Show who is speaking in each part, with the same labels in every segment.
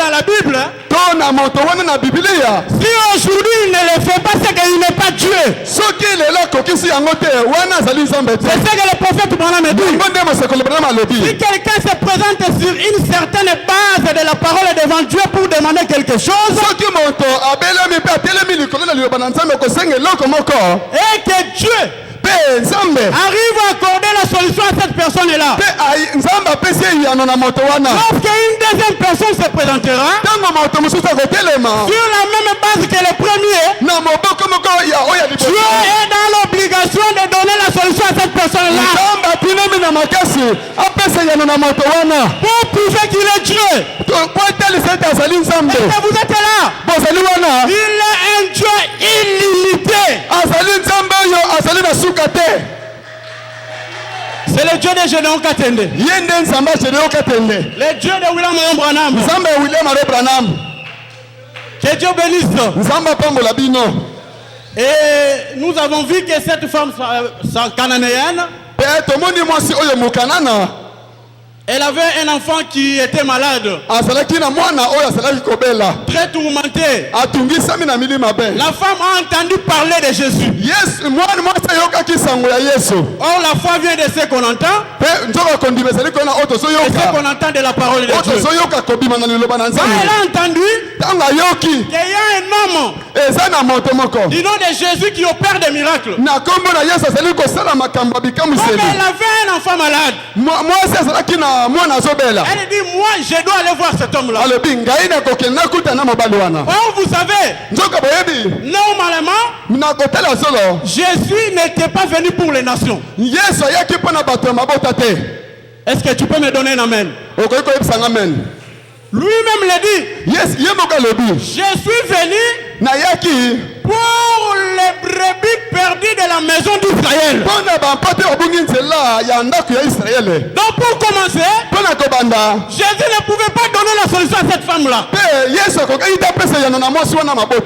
Speaker 1: dans la Bible,
Speaker 2: si
Speaker 1: aujourd'hui il ne le fait pas, c'est qu'il n'est pas Dieu.
Speaker 2: C'est ce que
Speaker 1: le prophète Branham dit. Si quelqu'un se présente sur une certaine base de la parole devant Dieu pour demander quelque chose, et que Dieu arrive à accorder la solution à cette personne-là, lorsqu'une deuxième personne se présentera sur la même base que le premier, Dieu est dans l'obligation de donner la solution à cette personne-là pour prouver qu'il est Dieu. Est-ce que vous êtes là? Il est un Dieu illimité. C'est le Dieu de Gédéon Katende. Le Dieu de William Branham. Que Dieu bénisse. Et nous avons vu que cette femme cananéenne, elle avait un enfant qui était malade, très tourmenté. La femme a entendu parler de Jésus. Or la foi vient de ce qu'on entend, et ce qu'on entend de la parole de Dieu. Quand elle a entendu qu'il y a un homme du nom de Jésus qui opère des miracles, comme elle avait un enfant malade, elle dit, moi je dois aller voir cet homme-là. Or vous savez, normalement Jésus n'était pas venu pour les nations. Est-ce que tu peux me donner un amen? Lui-même l'a dit. Je suis venu pour les brebis perdues de la maison d'Israël. Donc pour commencer, Jésus ne pouvait pas donner la solution à cette femme-là.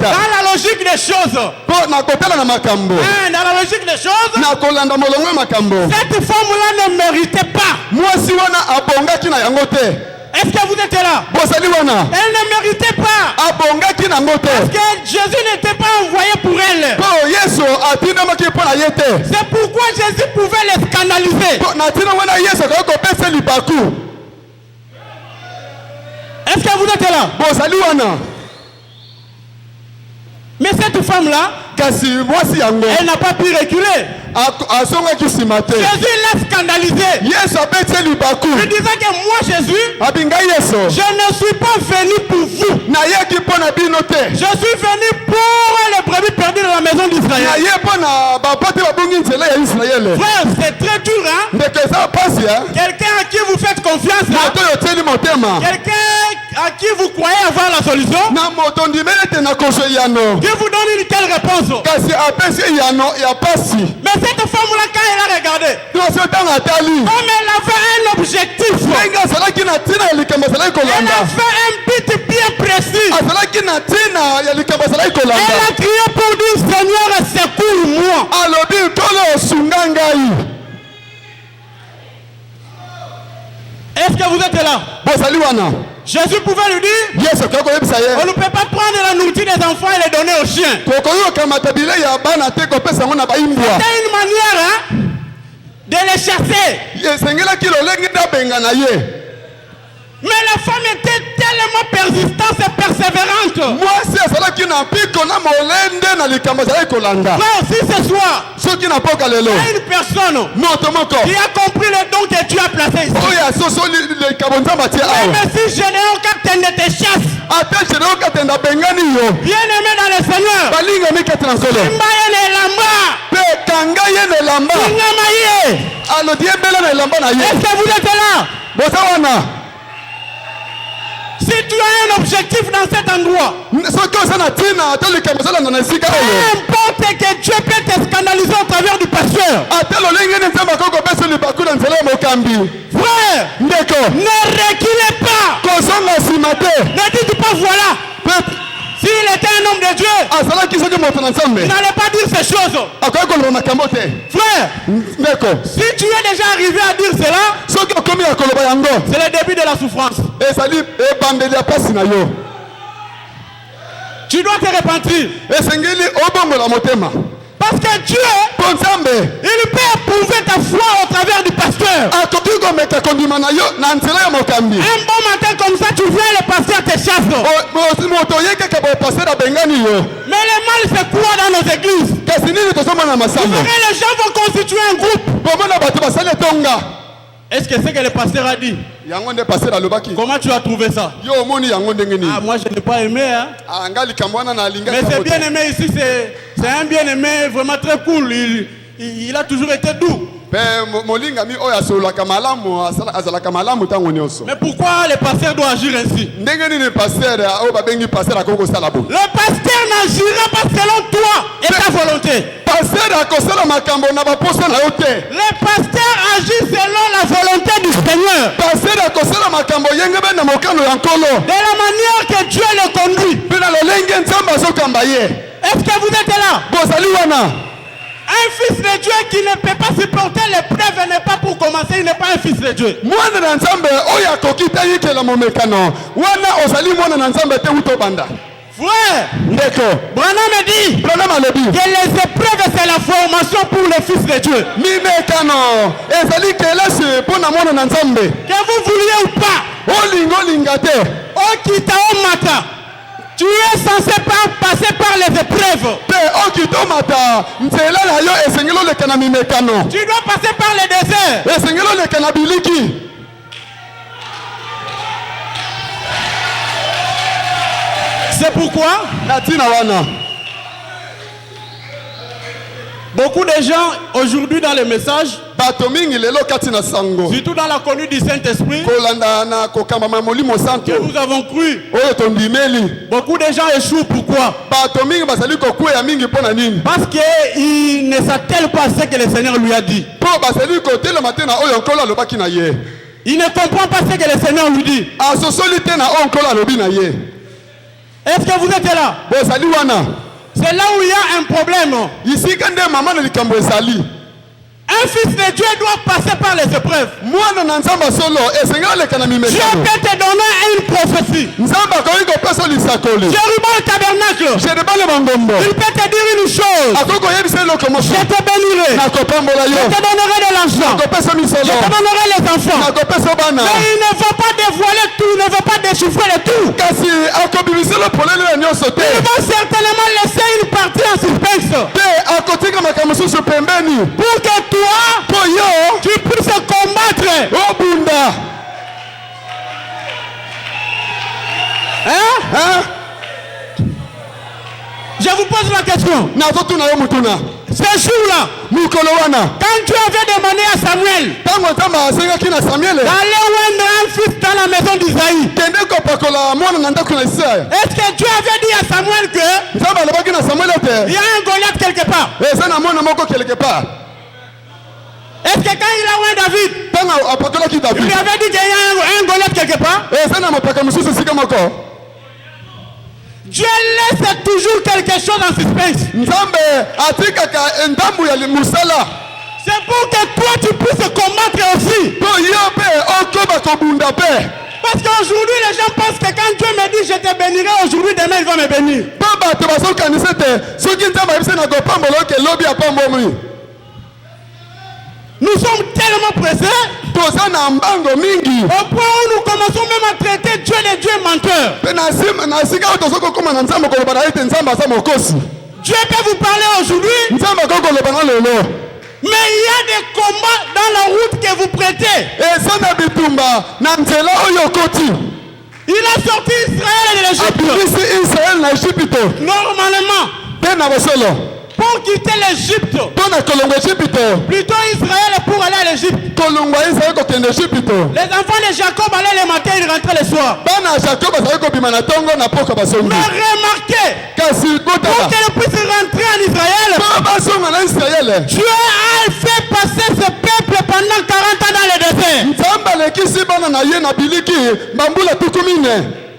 Speaker 1: Dans la logique des choses, cette femme-là ne méritait pas. Est-ce que vous êtes là? Elle ne méritait pas. Parce que Jésus n'était pas envoyé pour elle. C'est pourquoi Jésus pouvait les scandaliser. Est-ce que vous êtes là? Mais cette femme-là, elle n'a pas pu reculer. Jésus l'a scandalisé. Il disait que moi Jésus, je ne suis pas venu pour vous. Je suis venu pour les brebis perdues de la maison d'Israël. Frère, c'est très dur, hein? Quelqu'un à qui vous faites confiance, quelqu'un à qui vous croyez avoir la solution, qui vous donne une telle réponse. Mais cette femme-là, quand elle a regardé, comme elle avait un objectif, elle a fait un but bien précis. Elle a crié pour dire, Seigneur, secours-moi. Est-ce que vous êtes là? Jésus pouvait lui dire, on ne peut pas prendre la nourriture des enfants et les donner aux chiens. C'était une manière, hein, de les chasser. Mais la femme était tellement persistante et persévérante. Frère, si ce soir, il y a une personne qui a compris le don que tu as placé ici, même si Gédéon Katende te chasse, bien aimé dans le Seigneur, est-ce que vous êtes là? Si tu as un objectif dans cet endroit, n'importe que Dieu peut te scandaliser au travers du pasteur. Frère, ne reculez pas. Ne dites pas voilà. S'il était un homme de Dieu, il n'allait pas dire ces choses. Frère, si tu es déjà arrivé à dire cela, c'est le début de la souffrance. Tu dois te repentir. Parce que Dieu, il peut éprouver ta foi au travers du pasteur. Un bon matin comme ça, tu viens, le pasteur te chasse. Mais le mal c'est quoi dans nos églises? Les gens vont constituer un groupe. Est-ce que c'est que le pasteur a dit? Comment tu as trouvé ça? Ah, moi je n'ai pas aimé. Hein? Mais c'est bien aimé ici, c'est un bien aimé vraiment très cool. Il a toujours été doux. Mais pourquoi le pasteur doit agir ainsi? Le pasteur n'agira pas selon toi et ta volonté. Le pasteur agit selon la volonté du Seigneur. De la manière que Dieu le conduit. Est-ce que vous êtes là? Un fils de Dieu qui ne peut pas supporter l'épreuve n'est pas pour commencer, il n'est pas un fils de Dieu. Frère, Branham dit que les épreuves c'est la formation pour les fils de Dieu. Que vous vouliez ou pas, tu es censé passer par les épreuves. Tu dois passer par les déserts. C'est pourquoi beaucoup de gens aujourd'hui dans les messages, surtout dans la conduite du Saint-Esprit, que nous avons cru, beaucoup de gens échouent. Pourquoi? Parce qu'ils ne s'attellent pas à ce que le Seigneur lui a dit. Il ne comprend pas ce que le Seigneur lui dit. Est-ce que vous êtes là? C'est là où il y a un problème. Un fils de Dieu doit passer par les épreuves. Dieu peut te donner une prophétie. Jérubal le tabernacle. Il peut te dire une chose. Je te bénirai. Je te donnerai de l'argent. Je te donnerai les enfants. Mais il ne va pas dévoiler tout. Il ne va pas déchiffrer le tout. Il va certainement laisser une partie en suspense. Pour que toi, tu puisses combattre. Hein? Je vous pose la question. Ce jour-là, quand Dieu avait demandé à Samuel d'aller oindre un fils dans la maison d'Isaïe, est-ce que Dieu avait dit à Samuel que il y a un Goliath quelque part? Est-ce que quand il a oint David, il lui avait dit qu'il y a un Goliath quelque part? Dieu laisse toujours quelque chose en suspense. C'est pour que toi tu puisses combattre aussi. Parce qu'aujourd'hui les gens pensent que quand Dieu me dit je te bénirai aujourd'hui, demain il va me bénir. Nous sommes tellement pressés au point où nous commençons même à traiter Dieu les dieux menteurs. Dieu peut vous parler aujourd'hui, mais il y a des combats dans la route que vous prêtez. Il a sorti Israël de l'Égypte. Normalement, pour quitter l'Égypte, plutôt Israël pour aller à l'Égypte. Les enfants de Jacob allaient le matin, ils rentraient le soir. Mais remarquez, pour qu'ils puissent rentrer en Israël, Dieu a fait passer ce peuple pendant 40 ans dans le désert.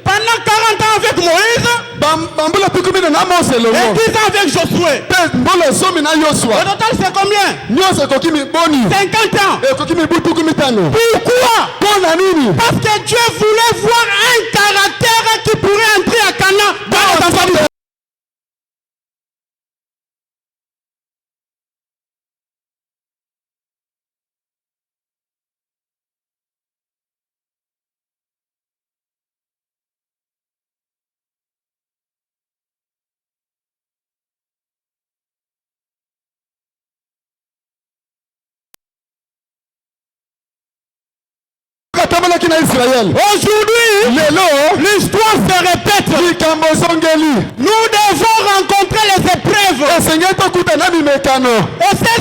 Speaker 1: Pendant 40 ans avec Moïse, 10 ans avec Josué. Au total, c'est combien? 50 ans. Pourquoi? Parce que Dieu voulait voir un caractère qui pourrait entrer à Canaan dans la famille. Aujourd'hui, l'histoire se répète. Nous devons rencontrer les épreuves. Et ces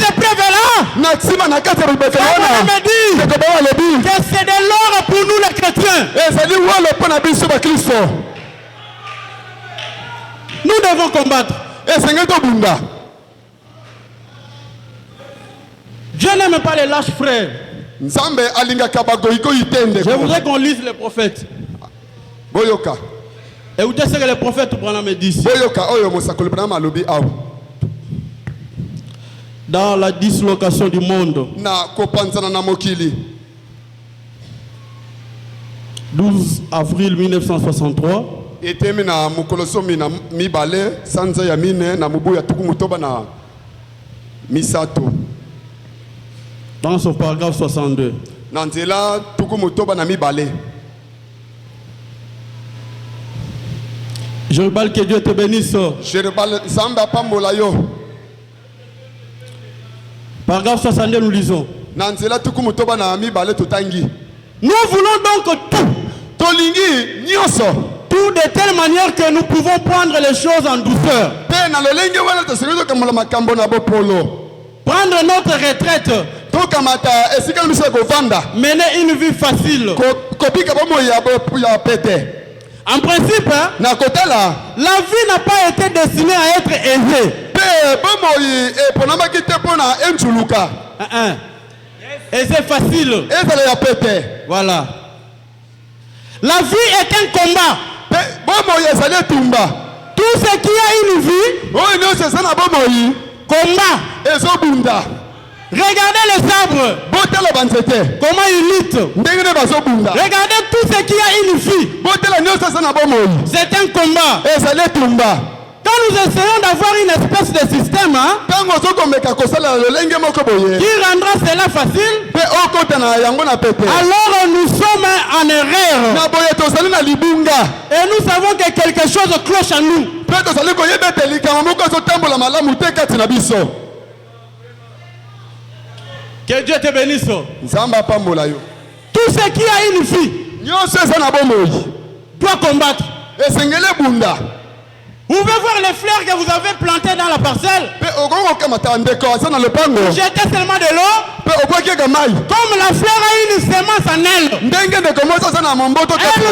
Speaker 1: épreuves-là, on me dit que c'est de l'or pour nous les chrétiens. Nous devons combattre. Dieu n'aime pas les lâches frères. Je voudrais qu'on lise les prophètes. Et vous dites ce que les prophètes me disent. Dans la dislocation du monde. 12 avril 1963. Dans son paragraphe 62. Je rebelle que Dieu te bénisse. Paragraphe 62, nous lisons. Nous voulons donc tout de telle manière que nous pouvons prendre les choses en douceur. Prendre notre retraite. Mener une vie facile. En principe, la vie n'a pas été destinée à être aisée. Et c'est facile. Voilà. La vie est un combat. Tout ce qui a une vie, combat. Regardez les arbres. Comment ils luttent. Regardez tout ce qui a une vie. C'est un combat. Quand nous essayons d'avoir une espèce de système qui rendra cela facile, alors nous sommes en erreur. Et nous savons que quelque chose cloche en nous. Que Dieu te bénisse. Tout ce qui a une vie doit combattre. Vous pouvez voir les fleurs que vous avez plantées dans la parcelle. Jetez seulement de l'eau. Comme la fleur a une semence en elle, elle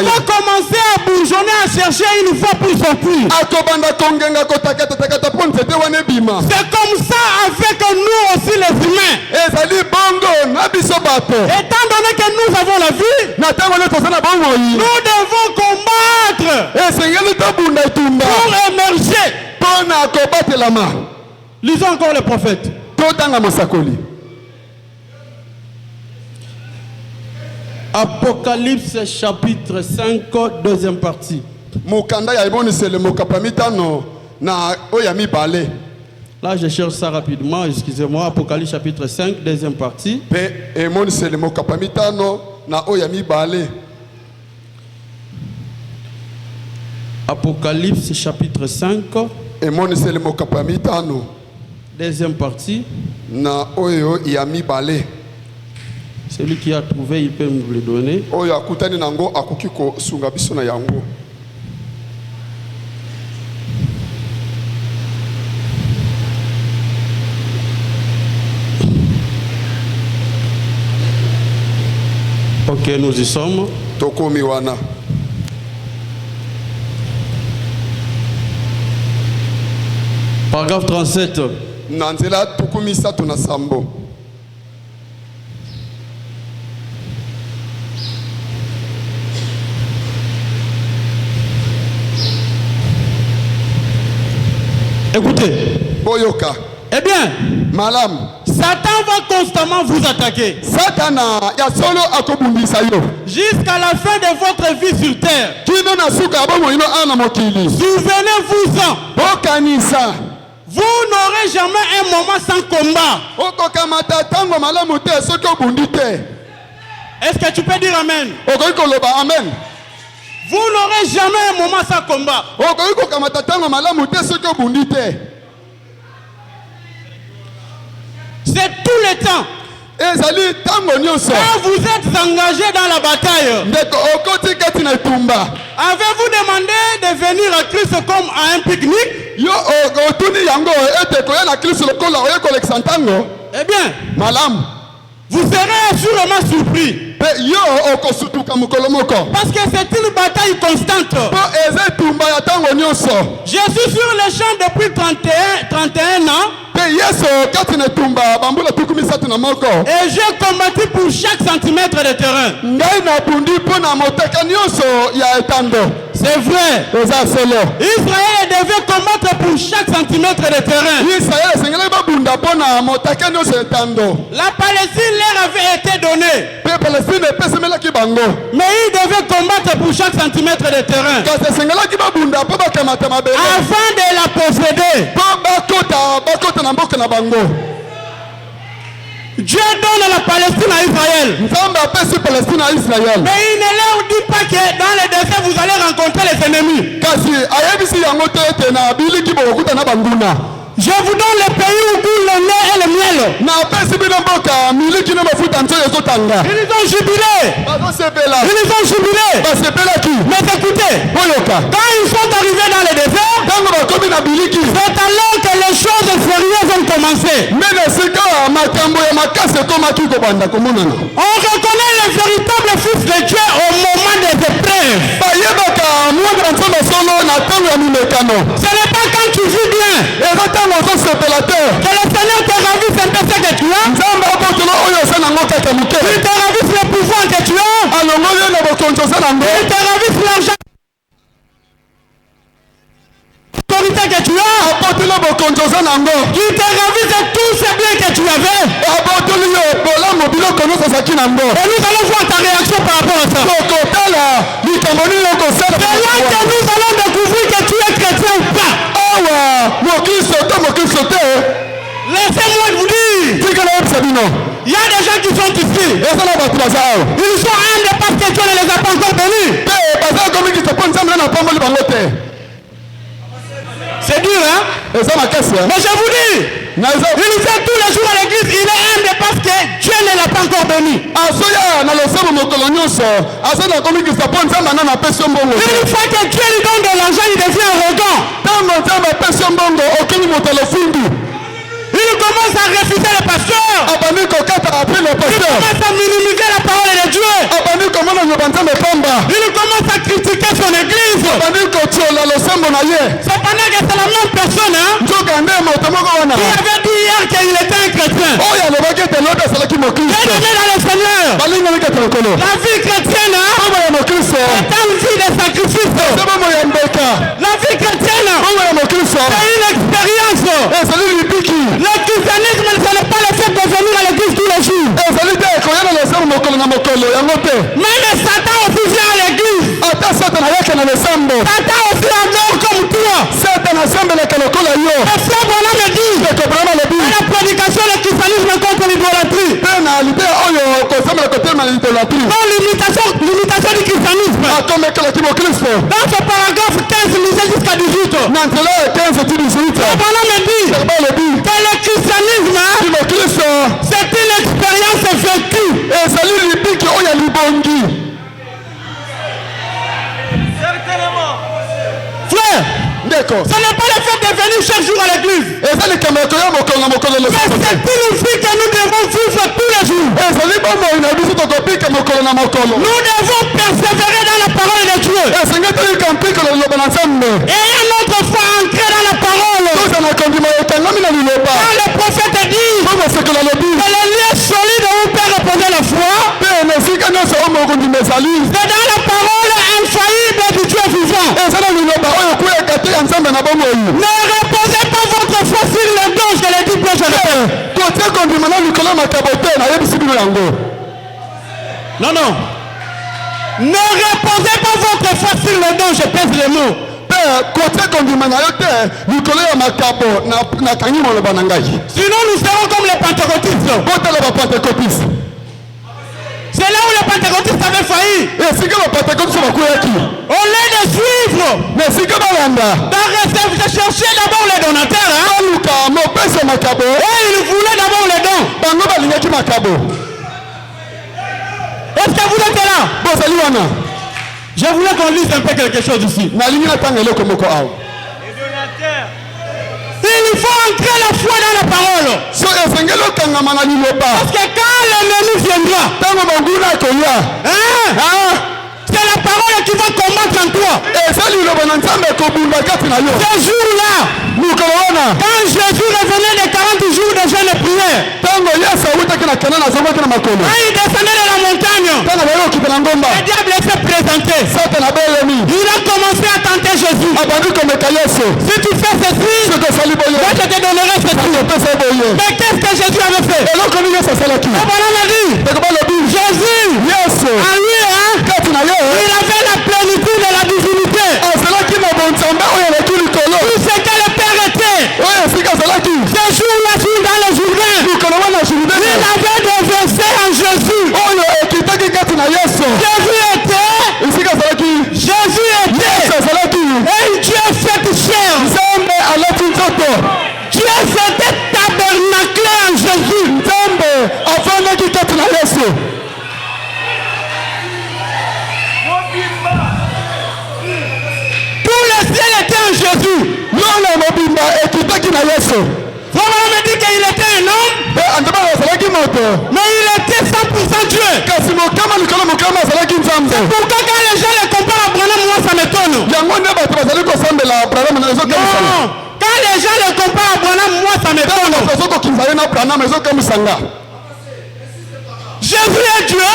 Speaker 1: va commencer à bourgeonner, à chercher une fois pour sortir. C'est comme ça avec nous aussi les humains. Étant donné que nous avons la vie, nous devons combattre pour émerger. Lisons encore les prophètes. Apocalypse chapitre 5, deuxième partie. Là, je cherche ça rapidement, excusez-moi. Apocalypse chapitre 5, deuxième partie. Apocalypse chapitre 5, deuxième partie. Celui qui a trouvé, il peut me le donner. Ok, nous y sommes. Paragraphe 37. Écoutez.
Speaker 2: Boyoka.
Speaker 1: Eh bien,
Speaker 2: Malam.
Speaker 1: Satan va constamment vous attaquer.
Speaker 2: Satana ya solo akobundisa yo.
Speaker 1: Jusqu'à la fin de votre vie sur terre.
Speaker 2: Kino na suka bomo ino ana mokili.
Speaker 1: Souvenez-vous-en.
Speaker 2: Bokanisa.
Speaker 1: Vous n'aurez jamais un moment sans combat.
Speaker 2: Okokamata tango malamu te soki obundi te.
Speaker 1: Est-ce que tu peux dire amen?
Speaker 2: Okoki koloba amen.
Speaker 1: Vous n'aurez jamais un moment sans combat.
Speaker 2: Okoki kokamata tango malamu te soki obundi te.
Speaker 1: C'est tout le temps. Quand vous êtes engagé dans la bataille, avez-vous demandé de venir à Christ comme à un pique-nique? Eh bien, vous serez sûrement surpris. Parce que c'est une bataille constante. Je suis sur le champ depuis 31 ans. Et j'ai combattu pour chaque centimètre de terrain. C'est vrai. Israël devait combattre pour chaque centimètre de terrain. La Palestine leur avait été donnée. Mais ils devaient combattre pour chaque centimètre de terrain. Avant de la posséder. Dieu donne la Palestine à Israël. Mais il ne leur dit pas que dans le désert vous allez rencontrer les ennemis. Je vous donne le pays où coule le lait et le miel. Ils ont jubilé. Mais écoutez, quand ils sont arrivés dans le désert, c'est alors que les choses sérieuses ont commencé. On reconnaît le véritable Fils de Dieu au moment des épreuves. Ce n'est pas quand tu vis bien que le Seigneur te ravisse un peu ce que tu as. Il te ravisse le pouvoir que tu as. Il te ravisse l'argent que tu as. Il te ravisse tous ces biens que tu avais. Et nous allons voir ta réaction par rapport à ça. C'est là que nous allons découvrir que tu es chrétien ou pas. Laissez-moi vous dire. Il y a des gens qui sont ici. Ils sont humbles parce que Dieu ne les a pas encore bénis. C'est dur, hein? Mais je vous dis, il fait tous les jours à l'église, il est humble parce que Dieu ne l'a pas encore béni. Une fois que Dieu lui donne de l'argent, il devient arrogant. Il commence à refuser le pasteur. Il commence à minimiser la parole de Dieu. Il commence à critiquer son église. Cependant que c'est la même personne qui avait dit hier qu'il était un chrétien. Bien-aimé dans le Seigneur, la vie chrétienne est une vie de sacrifice. La vie chrétienne c'est une expérience. Le christianisme, ce n'est pas le fait de venir à l'église tous les jours. Même Satan aussi vient à l'église. Satan aussi adore comme toi. Et frère Branham me dit, la prédication du christianisme contre l'idolâtrie. Non, l'imitation du christianisme. Dans ce paragraphe 15, lisez jusqu'à 18. Frère Branham me dit que le christianisme, c'est une expérience vécue. Frère, ce n'est pas le fait de venir chaque jour à l'église. Mais c'est une vie que nous devons vivre tous les jours. Nous devons persévérer dans la parole de Dieu. Ayant notre foi ancrée dans la parole. Quand le prophète dit que le lieu solide où peut reposer la foi, c'est dans la parole infaillible du Dieu vivant. Ne reposez pas Non, non. Ne reposez pas votre foi sur le don, je pèse les mots. Sinon nous serons comme les pentecôtistes. C'est là où les pentecôtistes avaient failli. Au lieu de suivre, de chercher d'abord les donateurs, et ils voulaient d'abord les dons. Est-ce que vous êtes là? Je voulais qu'on lise un peu quelque chose ici. Il faut entrer la foi dans la parole. Parce que quand l'ennemi viendra, c'est la parole qui va combattre en toi. Ce jour-là, quand Jésus revenait des 40 jours de jeûne et prière, quand il descendait de la montagne, le diable s'est présenté. Il a commencé à tenter Jésus. Si tu fais ceci, moi je te donnerai ceci. Mais qu'est-ce que Jésus avait fait? Et voilà la vie. Jésus, en lui, il avait la plénitude de la divinité. Tout ce que le Père était. Ce jour-là, dans le Jourdain, il avait déversé en Jésus. Jésus était. Et Dieu fait chair. Dieu s'était tabernaclé en Jésus. Tout le ciel était en Jésus. Vraiment, on me dit qu'il était un homme, mais il était 100% Dieu. C'est pourquoi quand les gens le comparent à Branham, moi ça m'étonne. Non, quand les gens le comparent à Branham, moi ça m'étonne. Jésus est Dieu.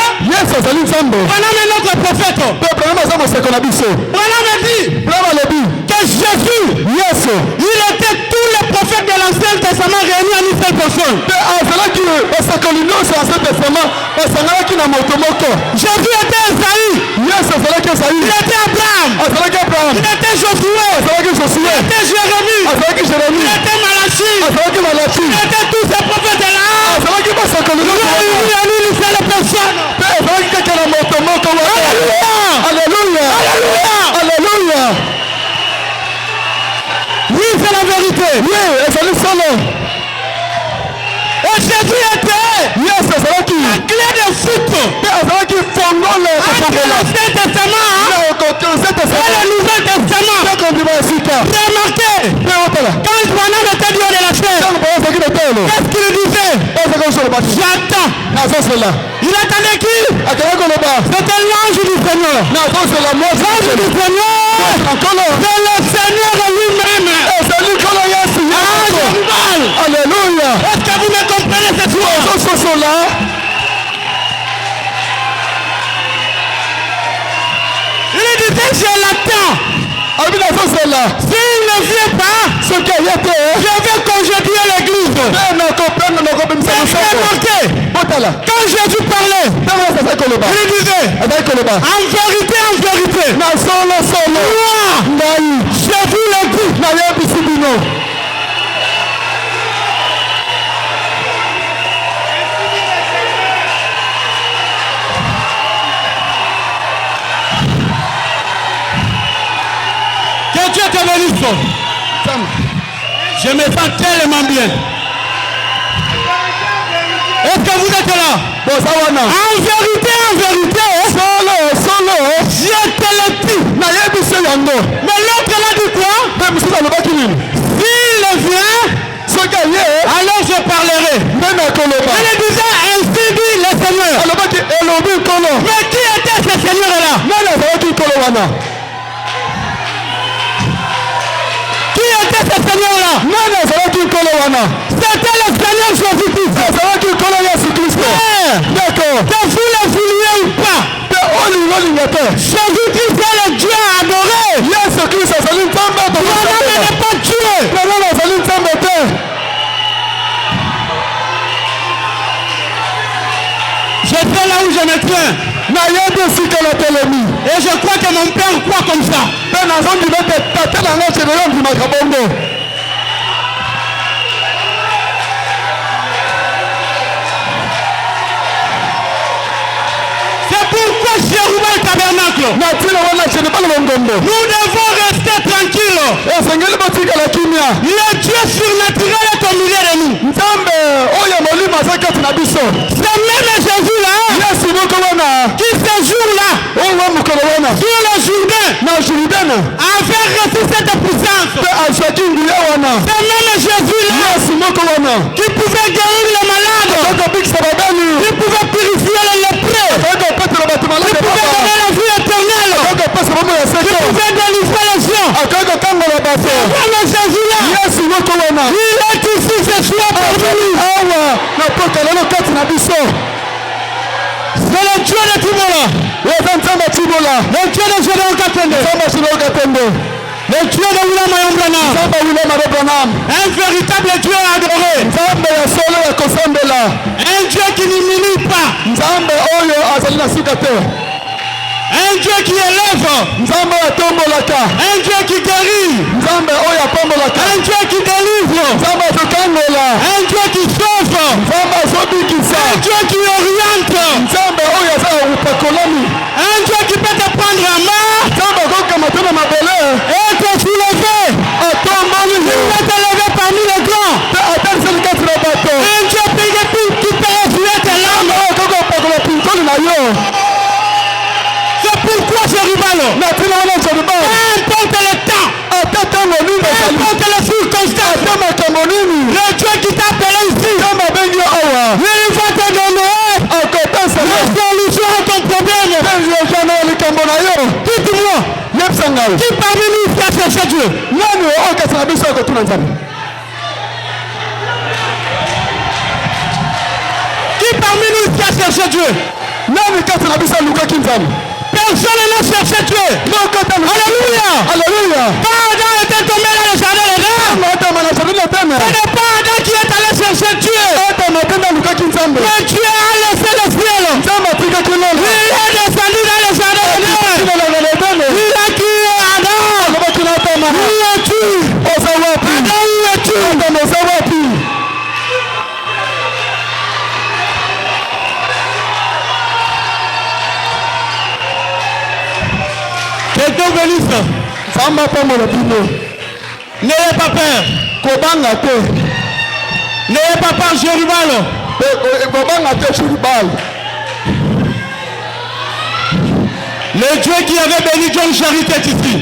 Speaker 1: Branham est notre prophète. Branham dit que Jésus, il était tous les prophètes de l'Ancien Testament réunis en une seule personne. Jésus était Esaïe. Il était Abraham. Il était Josué. Il était Jérémie. Il était Malachi. Il était tous ces prophètes-là. Alléluia. Alléluia. Oui, c'est la vérité. Et Jésus était la clé de foot. Entre l'Ancien Testament et le Nouveau Testament. Remarquez, quand Branham était Dieu de la chair, qu'est-ce qu'il disait? J'attends. Il attendait qui? C'était l'ange du Seigneur. L'ange du Seigneur, c'est le Seigneur lui-même. Alléluia. Est-ce que vous me comprenez cette fois? Il disait je l'attends. S'il ne vient pas, je vais congédier l'église. Quand Jésus parlait, il disait en vérité, moi, je vous le dis. Que Dieu te bénisse. Je me sens tellement bien. Est-ce que vous êtes là? En vérité, je te le dis. Mais l'autre là dit quoi? S'il vient, alors je parlerai. Il disait ainsi dit le Seigneur. Mais qui était ce Seigneur là? C'était ce Seigneur-là. C'était le Seigneur Jésus-Christ. D'accord. Que vous le vouliez ou pas, Jésus-Christ est le Dieu adoré. Branham n'est pas Dieu. où je me tiens. Et je crois que mon père croit comme ça. C'est pourquoi Jéruba le tabernacle. Nous devons rester tranquilles. Le Dieu surnaturel est au milieu de nous. C'est même Jésus-là qui ce jour-là sur le Jourdain avait reçu cette puissance. C'est même Jésus-là qui pouvait guérir les malades, qui pouvait purifier les lépreux, qui pouvait donner la vie éternelle, qui pouvait délivrer les gens. C'est même Jésus-là. Il est ici ce soir parmi nous. C'est le Dieu de Tibola. Le Dieu de Gédéon Katende. Le Dieu de William Branham. Un véritable Dieu adoré. Un Dieu qui n'humilie pas. Un Dieu qui élève. Un Dieu qui guérit. Un Dieu qui délivre. Un Dieu qui sauve. Un Dieu qui oriente. Un Dieu qui peut te prendre à main et te soulever. Il peut te lever parmi les grands. Un Dieu qui peut essuyer tes larmes. C'est pourquoi Jéruballo, importe le temps, importe les circonstances, le Dieu qui t'a appelé ici, il va te donner la solution à ton problème. Dites-moi, qui parmi nous fait chercher Dieu? Qui parmi nous fait chercher Dieu? Personne n'a cherché Dieu. Alléluia. Quand Adam était tombé dans le jardin d'Éden, ce n'est pas Adam qui est allé chercher Dieu. Mais Dieu a laissé le ciel. Il est descendu dans le jardin d'Éden. Il a crié Adam. Où es-tu? Adam, où es-tu? Que Dieu bénisse. N'ayez pas peur. N'ayez pas peur, Jéruballo. Le Dieu qui avait béni John Charité est ici.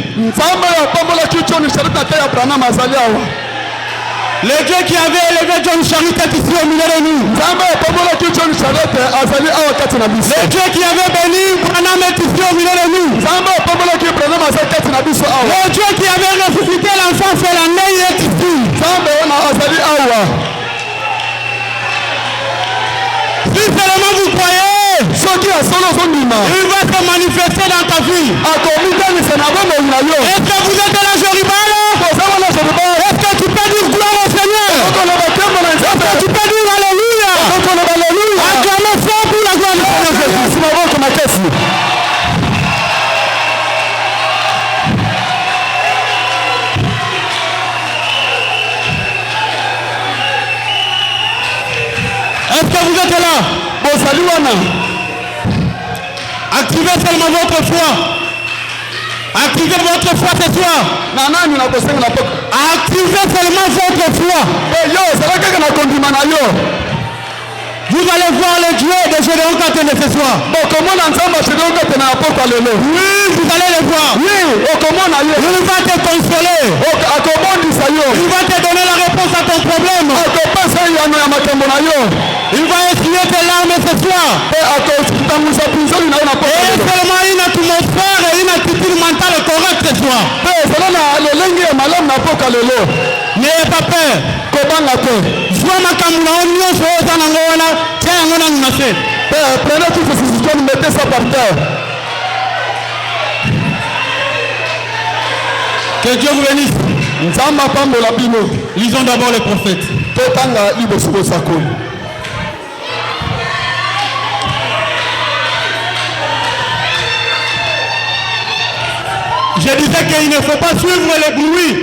Speaker 1: Le Dieu qui avait élevé John Charité est ici au milieu de nous. Le Dieu qui avait béni Branham est ici au milieu de nous. Le Dieu qui avait ressuscité l'enfant Félané est ici. Si seulement vous croyez, il va se manifester dans ta vie. Est-ce que vous êtes là, Jéruballo? Est-ce que tu peux dire gloire au Seigneur? Est-ce que tu peux dire alléluia? Acclamez fort pour la gloire du Seigneur Jésus. Est-ce que vous êtes là? Activez seulement votre foi. Activez votre foi ce soir. Activez seulement votre foi. Vous allez voir le Dieu de Gédéon Katende ce soir. Oui, vous allez le voir. Il va te consoler. Il va te donner la réponse à ton problème. Il va essuyer tes larmes ce soir. Et seulement une atmosphère et une attitude mentale correcte ce soir. N'ayez pas peur. Prenez toutes ces décisions, mettez ça par terre. Que Dieu vous bénisse. Lisons d'abord les prophètes. Je disais qu'il ne faut pas suivre le bruit.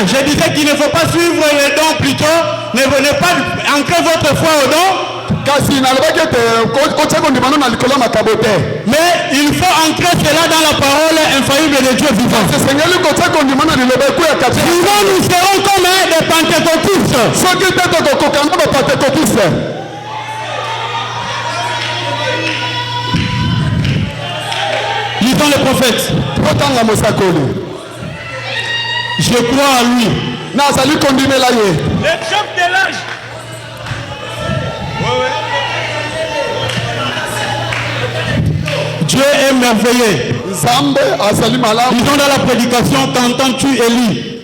Speaker 1: Je disais qu'il ne faut pas suivre les dons plutôt. Ne venez pas ancrer votre foi au don. Mais il faut ancrer cela dans la parole infaillible de Dieu vivant. Sinon nous serons comme des pentecôtistes. Lisons le prophète. Je crois à lui. Le chef de l'âge. Dieu est merveilleux. Disons dans la prédication, qu'entends-tu Élie?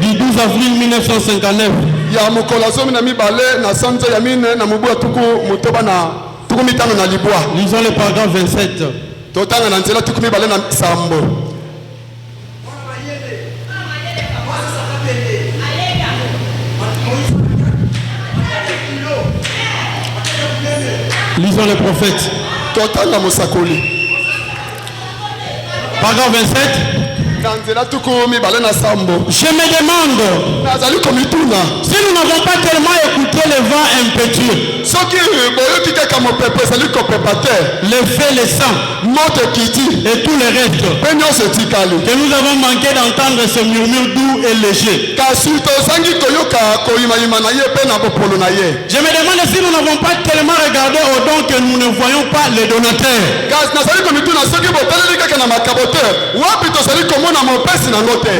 Speaker 1: Du 12 avril 1959. Lisons le paragraphe 27. Lisons le prophète. Paragraphe 27. Je me demande si nous n'avons pas tellement écouté le vent impétueux, le feu, le sang et tout le reste, que nous avons manqué d'entendre ce murmure doux et léger. Je me demande si nous n'avons pas tellement regardé au don que nous ne voyons pas les donateurs.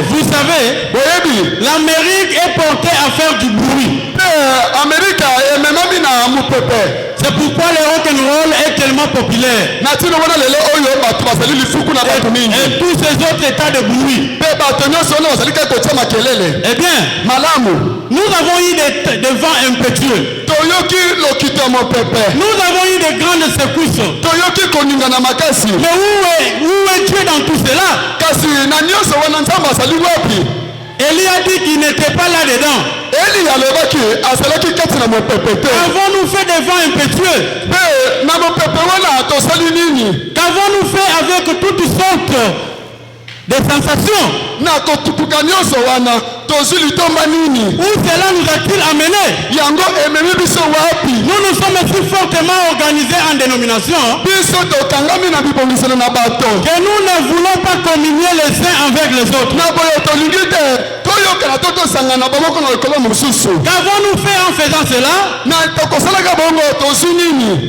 Speaker 1: Vous savez, l'Amérique est portée à faire du bruit. C'est pourquoi le rock'n'roll est tellement populaire. Et tous ces autres états de bruit. Eh bien, nous avons eu des vents impétueux. Nous avons eu des grandes secousses. Mais où est Dieu dans tout cela? Élie a dit qu'il n'était pas là-dedans. Qu'avons-nous fait des vents impétueux? Qu'avons-nous fait avec toutes sortes de sensations? Où cela nous a-t-il amené? Nous nous sommes si fortement organisés en dénomination que nous ne voulons pas communier les uns avec les autres. Qu'avons-nous fait en faisant cela?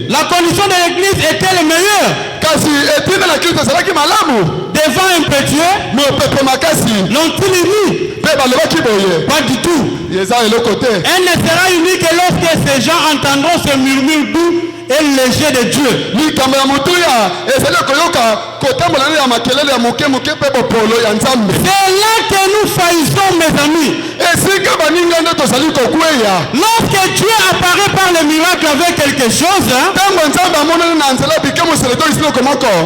Speaker 1: La condition de l'église était le meilleur. Des vents impétueux l'ont-ils unis? Pas du tout. Elle ne sera unie que lorsque ces gens entendront ce murmure doux et léger de Dieu. C'est là que nous faillissons, mes amis. Lorsque Dieu apparaît par le miracle avec quelque chose,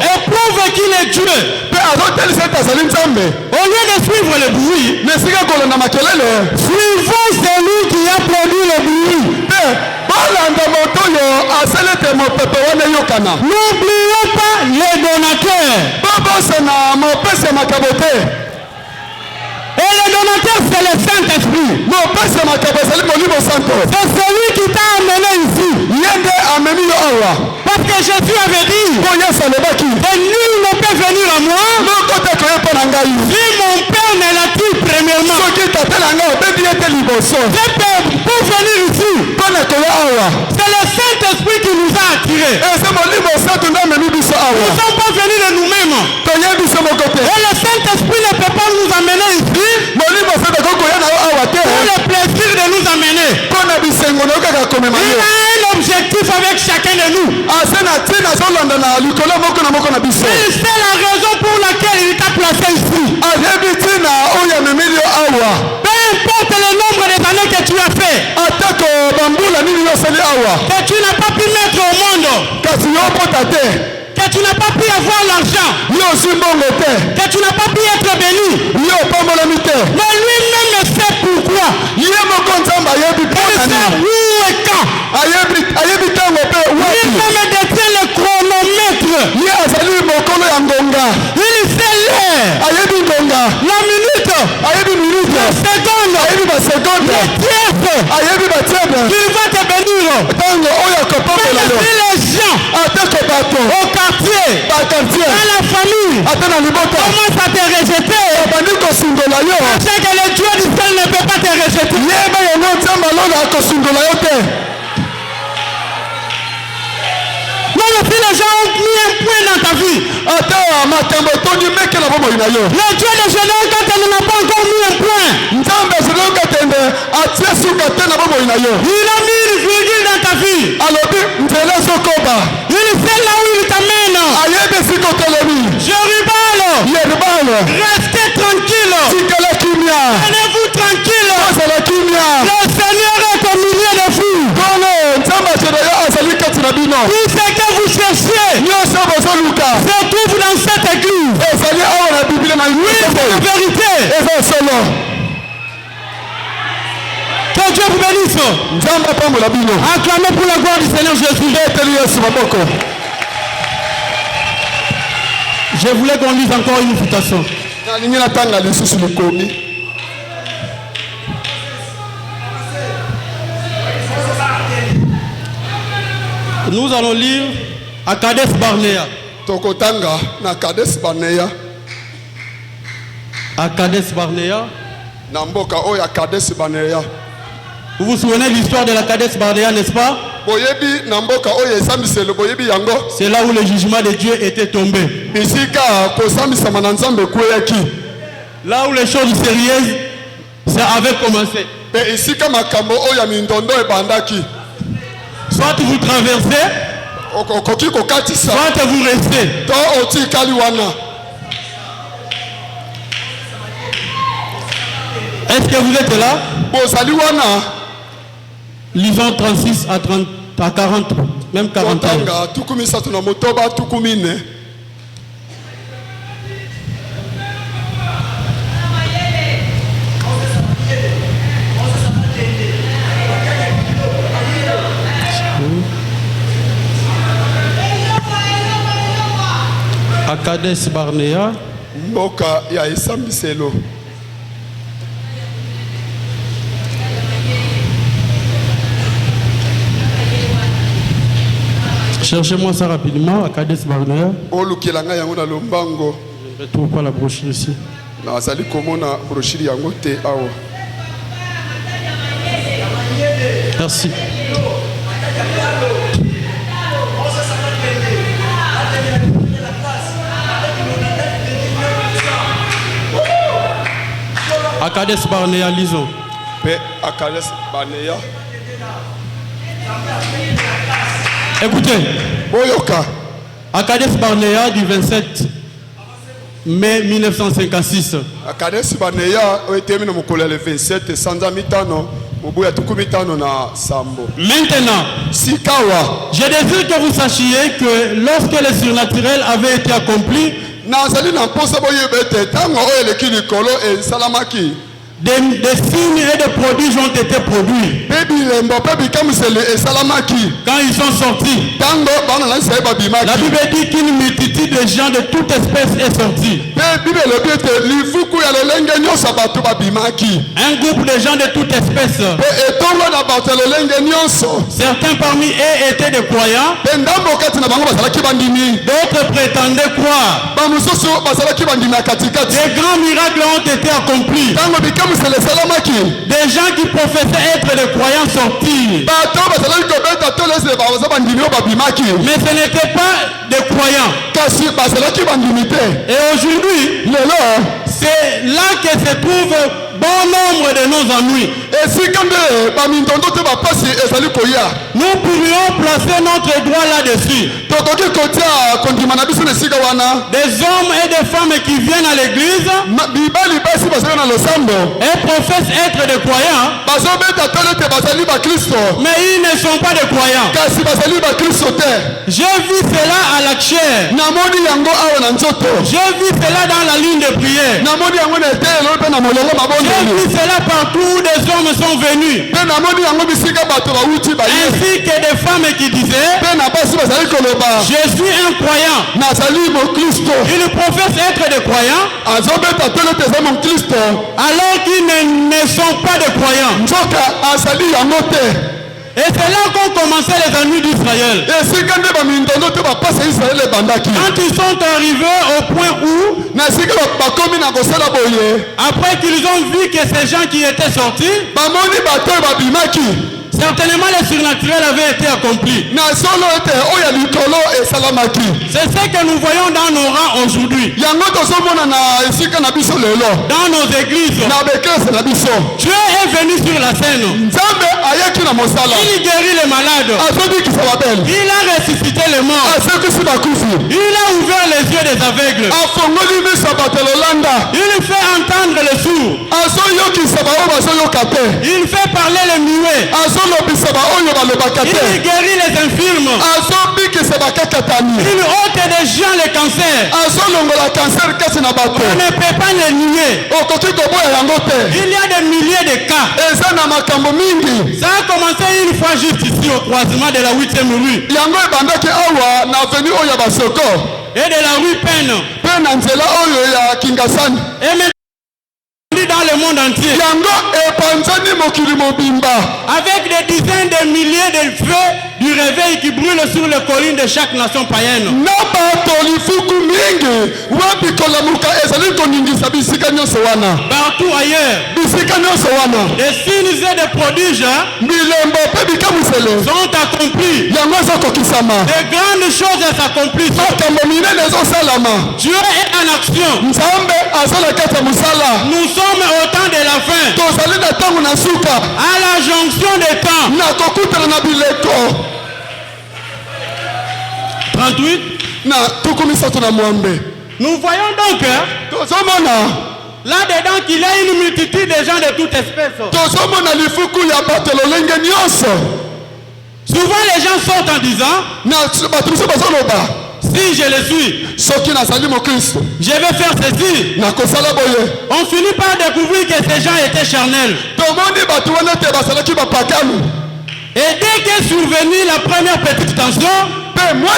Speaker 1: et prouve qu'il est Dieu, au lieu de suivre le bruit, suivons celui qui a produit le bruit. N'oublions pas les donateurs. Et le donateur, c'est le Saint-Esprit. C'est celui qui t'a amené ici. Parce que Jésus avait dit que nul ne peut venir à moi si mon Père ne l'attire premièrement. Pour venir ici, c'est le Saint-Esprit qui nous a attirés. Nous ne sommes pas venus de nous-mêmes. Et le Saint-Esprit ne peut pas nous amener ici pour le plaisir de nous amener. Il a un objectif avec chacun de nous. Et c'est la raison pour laquelle il t'a placé ici. Peu importe le nombre d'années que tu as fait, que tu n'as pas pu mettre au monde, que tu n'as pas pu avoir l'argent, que tu n'as pas pu être béni, mais lui-même sait pourquoi. pourquoi. Il sait où et quand. Il même détient le chronomètre. Il sait l'heure. La minute. La seconde. Le tiers. Il va te bénir. Même si les gens au quartier, dans la famille, commencent à te rejeter, sachez que le Dieu du ciel ne peut pas te rejeter. Même si les gens ont mis un point dans ta vie, le Dieu de Général, quand elle n'a pas encore mis un point, il a mis une virgule dans ta vie. Il sait là où il t'amène. Jerubal, restez tranquille. Tenez-vous tranquille. Le Seigneur est au milieu de vous. Tout ce que vous cherchez se trouve dans cette église. Oui, c'est la vérité. Que Dieu vous bénisse. Acclamez pour la gloire du Seigneur Jésus. Je voulais qu'on lise encore une citation. Nous allons lire à Kades Barnea. À Kades Barnea. Vous vous souvenez de l'histoire de la Kades Barnea, n'est-ce pas? C'est là où le jugement de Dieu était tombé. Là où les choses sérieuses, ça avait commencé. Soit vous traversez, soit vous restez. Est-ce que vous êtes là? Lisons 36 à 30 à 40, même 41. À Kades Barnea. Cherchez-moi ça rapidement à Kades Barnea. Je ne trouve pas la brochure ici. Merci. À Kades Barnea, lisons. Écoutez, à Kades Barnea du 27 mai 1956. À Kades Barnea, maintenant, je désire que vous sachiez que lorsque le surnaturel avait été accompli, des signes et des prodiges ont été produits. Quand ils sont sortis, la Bible dit qu'une multitude de gens de toute espèce est sortie. Un groupe de gens de toute espèce. Certains parmi eux étaient des croyants. D'autres prétendaient croire. Des grands miracles ont été accomplis. Des gens qui professaient être des croyants sortis. Mais ce n'étaient pas des croyants. Et aujourd'hui, c'est là que se trouve bon nombre de nos ennuis. Nous pourrions placer notre droit là-dessus. Des hommes et des femmes qui viennent à l'église et professent être des croyants, mais ils ne sont pas des croyants. J'ai vu cela à la chair. J'ai vu cela dans la ligne de prière. J'ai vu cela partout où des hommes sont venus. Ainsi que des femmes qui disaient, je suis un croyant. Ils professent être des croyants alors qu'ils ne sont pas des croyants. Et c'est là qu'ont commencé les ennuis d'Israël. Quand ils sont arrivés au point où, après qu'ils ont vu que ces gens qui étaient sortis, certainement le surnaturel avait été accompli. C'est ce que nous voyons dans nos rangs aujourd'hui. Dans nos églises. Dieu est venu sur la scène. Il guérit les malades. Il a ressuscité les morts. Il a ouvert les yeux des aveugles. Il fait entendre les sourds. Il fait parler les muets. Il guérit les infirmes. Il ôte des gens les cancers. On ne peut pas les nier. Il y a des milliers de cas. Ça a commencé une fois juste ici au croisement de la 8e rue. Et de la rue Peine. Et dans le monde entier. Avec des dizaines de milliers de feux du réveil qui brûlent sur les collines de chaque nation païenne. Partout ailleurs. Des signes et des prodiges sont accomplis. De grandes choses s'accomplissent. Dieu est en action. Nous sommes au temps de la fin. À la jonction des temps. 38. Nous voyons donc là-dedans qu'il y a une multitude de gens de toute espèce. Souvent les gens sortent en disant, si je le suis, je vais faire ceci. On finit par découvrir que ces gens étaient charnels. Et dès qu'est survenue la première petite tension, ils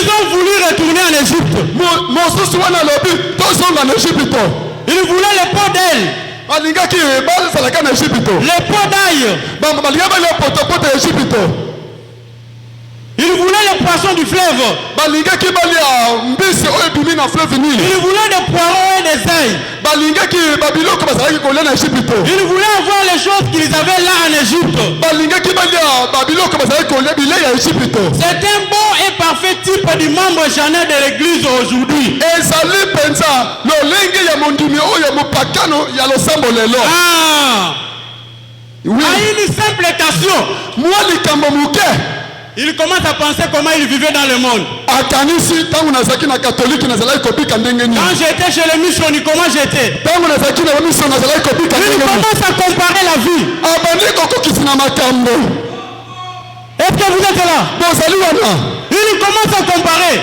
Speaker 1: ont voulu retourner en Égypte. Ils voulaient les pots d'ailes, les pots d'ail. Ils voulaient les poissons du fleuve. Ils voulaient des poireaux et des ails. Ils voulaient avoir les choses qu'ils avaient là en Égypte. C'est un bon et parfait type du membre charnel de l'église aujourd'hui. Oui. À une simple question. Il commence à penser comment il vivait dans le monde. Quand j'étais chez les missionnaires, comment j'étais? Il commence à comparer la vie. Est-ce que vous êtes là? Il commence à comparer.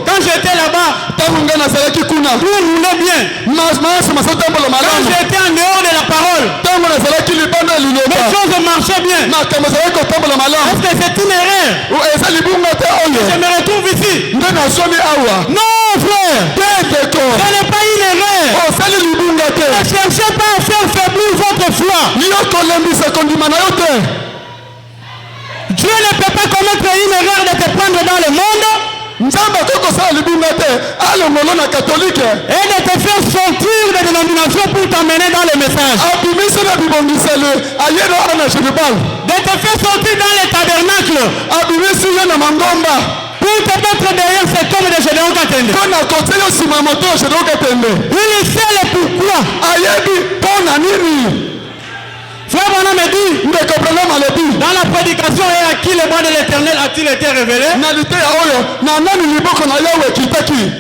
Speaker 1: Quand j'étais là-bas, tout roulait bien. Quand j'étais en dehors de la parole, les choses marchaient bien. Est-ce que c'est une erreur? Je me retrouve ici. Non, frère. Ce n'est pas une erreur. Ne cherchez pas à faire faiblir votre foi. Dieu ne peut pas commettre une erreur de te prendre dans le monde et de te faire sortir de dénomination pour t'emmener dans le message. De te faire sortir dans les tabernacles pour te mettre derrière cet homme de Gédéon Katende. Il sait le pourquoi. Frère Branham me dit, dans la prédication, et à qui le bras de l'Éternel a-t-il été révélé?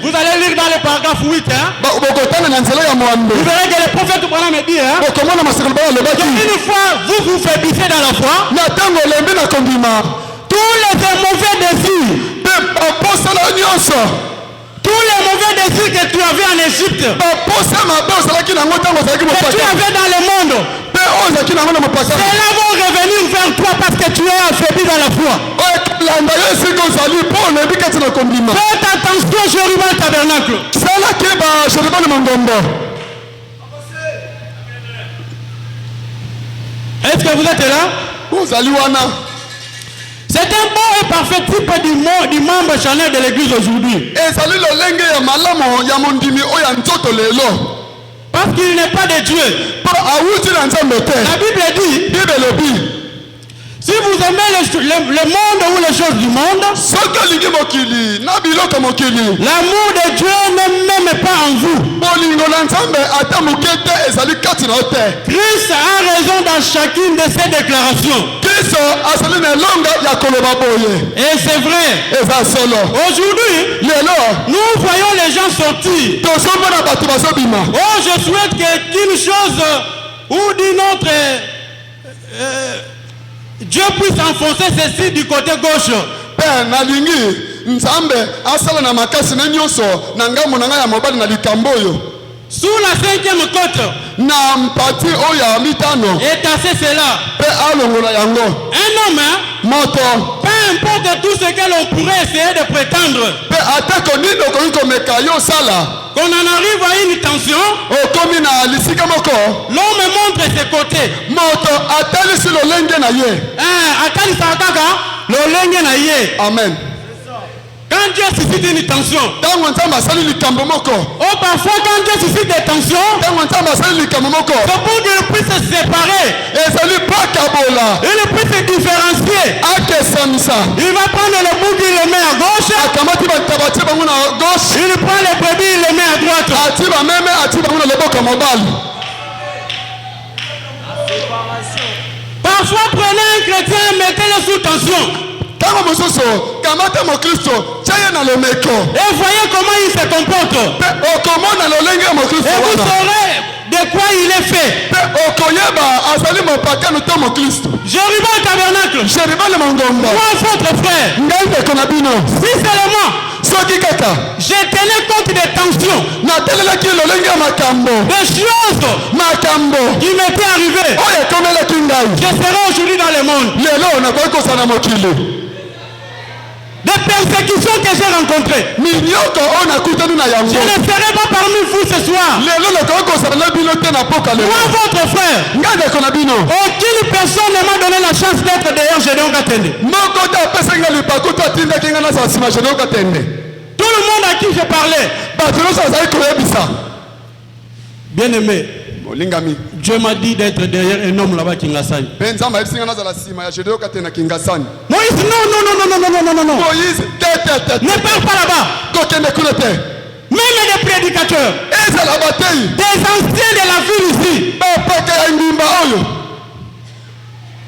Speaker 1: Vous allez lire dans le paragraphe 8. Vous verrez que le prophète Branham me dit, une fois vous faiblissez dans la foi, tous les mauvais désirs, Tous les mauvais désirs que tu avais en Égypte, que tu avais dans le monde, cela va revenir vers toi parce que tu es affaibli dans la foi. Faites attention, Jérusalem Tabernacle. Est-ce que vous êtes là? C'est un bon et parfait type du membre charnel de l'église aujourd'hui. Parce qu'il n'est pas de Dieu. La Bible dit, si vous aimez le monde ou les choses du monde, l'amour de Dieu ne même pas en vous. Christ a raison dans chacune de ses déclarations. Et c'est vrai. Aujourd'hui, nous voyons les gens sortir. Oh, je souhaite qu'une chose ou d'une autre, Dieu puisse enfoncer ceci du côté gauche. Sous la 5e côte, et assez cela. Un homme, peu importe tout ce que l'on pourrait essayer de prétendre, qu'on en arrive à une tension, l'homme montre ses côtés. Amen. Quand Dieu suscite une tension, oh, parfois quand Dieu suscite des tensions, c'est pour qu'il puisse se séparer, il puisse se différencier. Il va prendre le bouc, il le met à gauche, il prend les brebis, il les met à droite. Parfois prenez un chrétien et mettez-le sous tension. Et voyez comment il se comporte. Et vous saurez de quoi il est fait. Jérusalem Tabernacle. Moi, votre frère. Si seulement je tenais compte des tensions, des choses qui m'étaient arrivées, je serai aujourd'hui dans le monde. Des persécutions que j'ai rencontrées, je ne serai pas parmi vous ce soir. Moi, votre frère, aucune personne ne m'a donné la chance d'être derrière Gédéon Katende. Tout le monde à qui je parlais, bien aimé, Dieu m'a dit d'être derrière un homme là-bas qui Kingasani. Moïse, non. Ne parle pas là-bas. Même les prédicateurs, des anciens de la ville ici.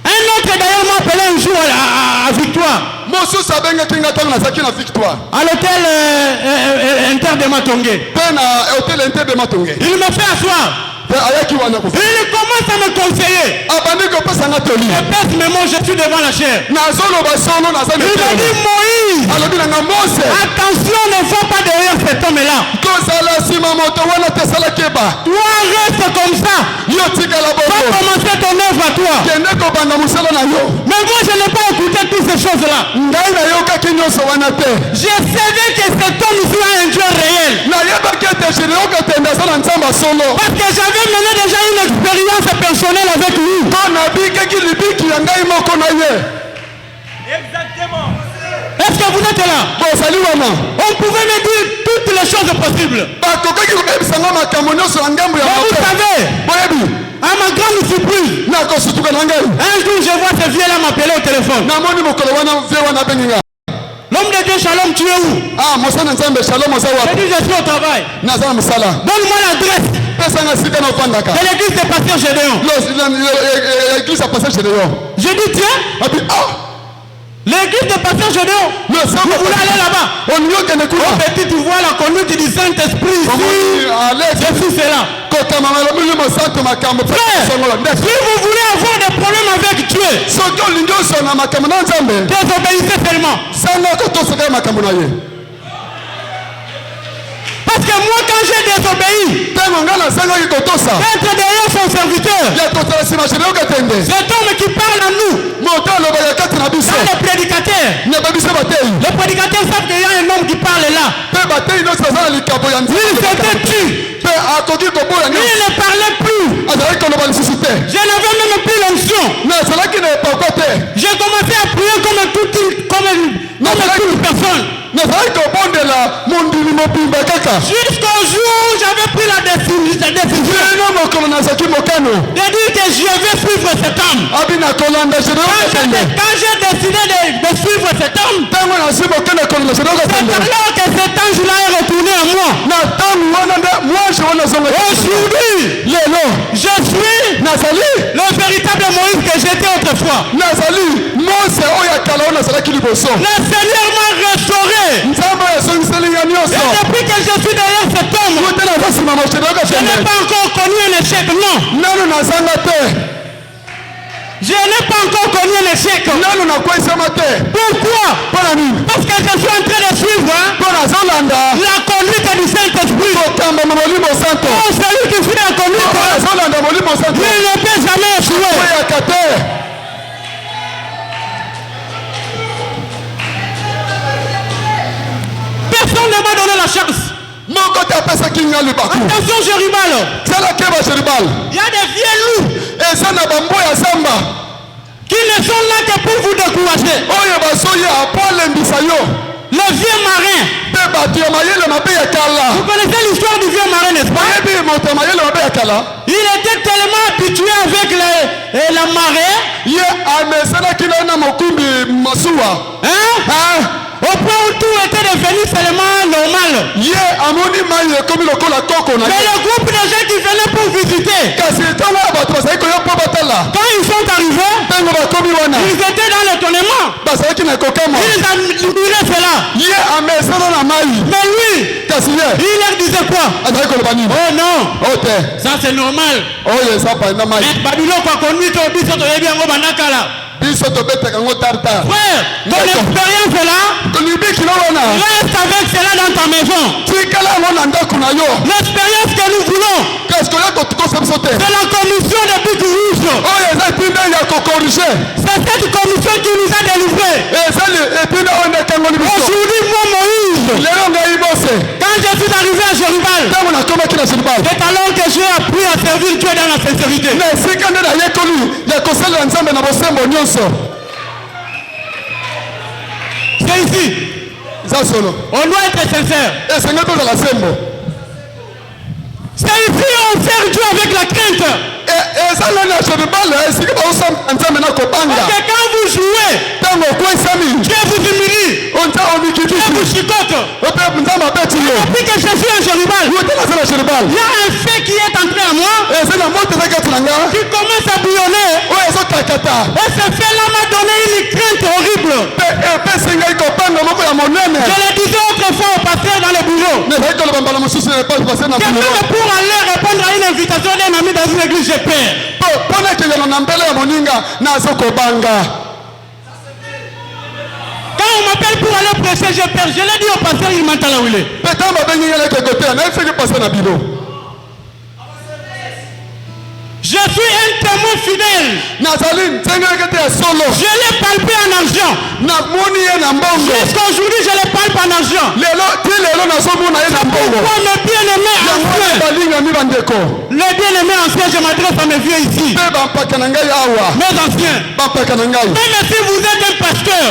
Speaker 1: Un autre d'ailleurs m'a appelé un jour à Victoire. À l'hôtel Inter de Matongé. Il me fait asseoir. Il commence à me conseiller. Mais moi je suis devant la chair. Il m'a dit Moïse, attention, ne va pas derrière cet homme-là. Toi reste comme ça. Va commencer ton œuvre à toi. Mais moi je n'ai pas écouté toutes ces choses-là. Je savais que cet homme ici a un Dieu réel. Parce que j'avais mené déjà une expérience personnelle avec lui. Exactement. Est-ce que vous êtes là? On pouvait me dire toutes les choses possibles. Mais vous savez, à ma grande surprise, un jour je vois ce vieux-là m'appeler au téléphone. L'homme de Dieu, Shalom, tu es où? Je dis, je suis au travail. Donne-moi l'adresse de l'église de Pasteur Gédéon. Je dis, tiens, l'église de Pasteur Gédéon, vous voulez aller là-bas? Oh petit, tu vois la conduite du Saint-Esprit ici. Je suis là. Frère, si vous voulez avoir des problèmes avec Dieu, désobéissez seulement. Parce que moi, quand j'ai désobéi, d'être derrière son serviteur, cet homme qui parle à nous, dans les prédicateurs savent qu'il y a un homme qui parle là. Il s'était tué. Il ne parlait plus. Je n'avais même plus l'onction. J'ai commencé à prier comme toute personne. Jusqu'au jour où j'avais pris la décision de dire que je vais suivre cet homme. Quand j'ai décidé de suivre cet homme, c'est alors que cet ange-là est retourné à moi. Aujourd'hui, je suis le véritable Moïse que j'étais autrefois. Le Seigneur m'a restauré. Et depuis que je suis derrière cet homme, je n'ai pas encore connu un échec, non. Je n'ai pas encore connu un échec. Pourquoi? Parce que je suis en train de suivre la conduite du Saint-Esprit. Oh, celui qui suit la conduite, il ne peut jamais échouer. Personne ne m'a donné la chance. Attention, Jéribal. Il y a des vieux loups qui ne sont là que pour vous décourager. Le vieux marin. Vous connaissez l'histoire du vieux marin, n'est-ce pas? Il était tellement habitué avec la marée. Au point où tout était devenu seulement normal. Mais le groupe de gens qui venaient pour visiter, quand ils sont arrivés, ils étaient dans l'étonnement. Ils admiraient cela. Mais lui, il leur disait quoi? Oh non, ça c'est normal. Mais Babylone a connu ton bis, ton bien au Banakala. Frère, ton expérience est là. Reste avec cela dans ta maison. L'expérience que nous voulons, c'est la commission de but rouge. C'est cette commission qui nous a délivrés. Aujourd'hui, moi Moïse, quand je suis arrivé à Jéribal, c'est alors que j'ai appris à servir Dieu dans la sincérité. C'est ici. On doit être sincère. C'est ici on sert Dieu avec la crainte. Parce que quand vous jouez, Dieu vous humilie, Dieu vous chicote. Depuis que je suis à Jéribal, il y a un fait qui est entré à moi, qui commence à bouillonner. Et ce fait-là m'a donné une crainte horrible. Je le disais autrefois au pasteur dans le bureau. Que même pour aller répondre à une invitation d'un ami dans une église, j'ai peur. Quand on m'appelle pour aller prêcher, j'ai peur. Je l'ai dit au pasteur, il m'entend là où il est. Je suis un témoin fidèle. Je l'ai palpé en argent. Jusqu'aujourd'hui, je l'ai palpé en argent. Pourquoi mes bien-aimés anciens? Les bien-aimés anciens, je m'adresse à mes vieux ici. Mes anciens. Même si vous êtes un pasteur,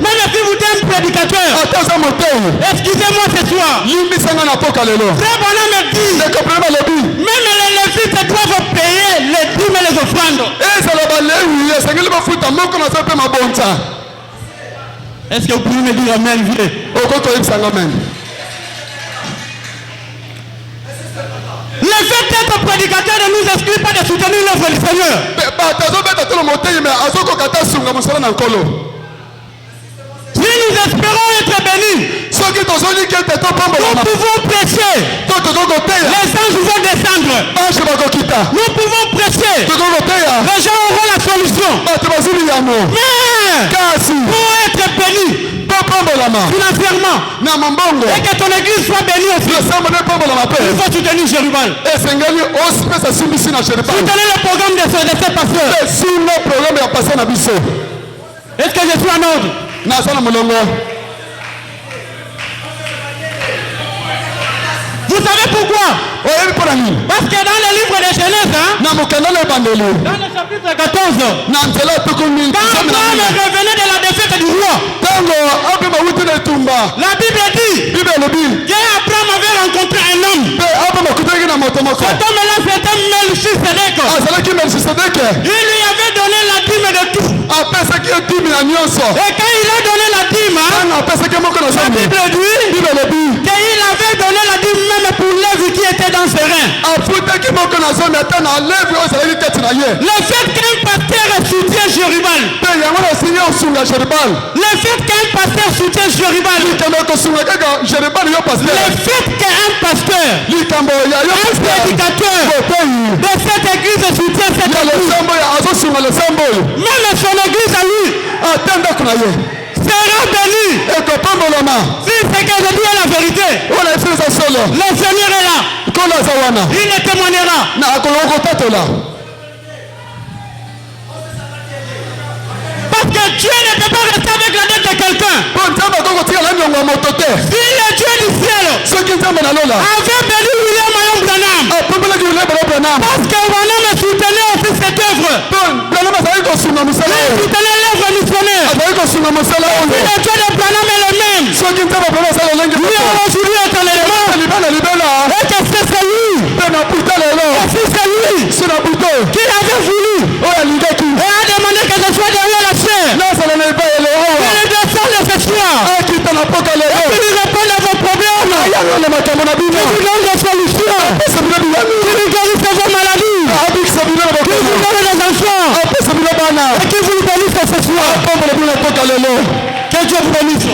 Speaker 1: même si vous êtes un prédicateur, excusez-moi ce soir. Frère Bonhomme me dit, même les Lévites doivent payer les dîmes et les offrandes. Est-ce que vous pouvez me dire amen, vieux? Le fait d'être prédicateur ne nous exclut pas de soutenir l'œuvre du Seigneur. Si nous espérons être bénis, nous pouvons prêcher. Les anges vont descendre. Nous pouvons prêcher. Les gens auront la solution. Mais pour être bénis, financièrement, et que ton église soit bénie aussi, il faut soutenir Jérubal. Soutenez le programme de ces pasteurs. Est-ce que je suis en ordre? Vous savez pourquoi? Parce que dans le livre de Genèse, dans le chapitre 14, quand Abraham revenait de la défaite du roi, la Bible dit qu'Abraham avait rencontré un homme. Cet homme-là, c'était Melchisedec. Il lui avait donné la dîme de tout. Et quand il a donné la dîme, la Bible dit qu'il avait donné la dîme même pour Lévi qui était dans ses reins. Le fait qu'un pasteur soutient Jérubal, le fait qu'un pasteur soutient Jérubal, le fait qu'un pasteur, un prédicateur de cette église soutient cette église, même son église à lui sera béni. Si c'est que je dis la vérité, le Seigneur est là. Il le témoignera. Parce que Dieu ne peut pas rester avec la dette de quelqu'un. Si le Dieu du ciel avait béni William Mayom Branham, parce que Branham soutenait aussi cette œuvre, il soutenait l'œuvre missionnaire. Si le Dieu de Branham est le même, lui aujourd'hui est en élément, et que c'est lui, qui avait voulu et a demandé que je sois derrière la chair, que le descend de ce soir, et qu'il réponde à vos problèmes, qu'il vous donne des solutions, qu'il vous guérisse vos maladies, qu'il vous donne des enfants, et qu'il vous bénisse ce soir. Que Dieu vous bénisse.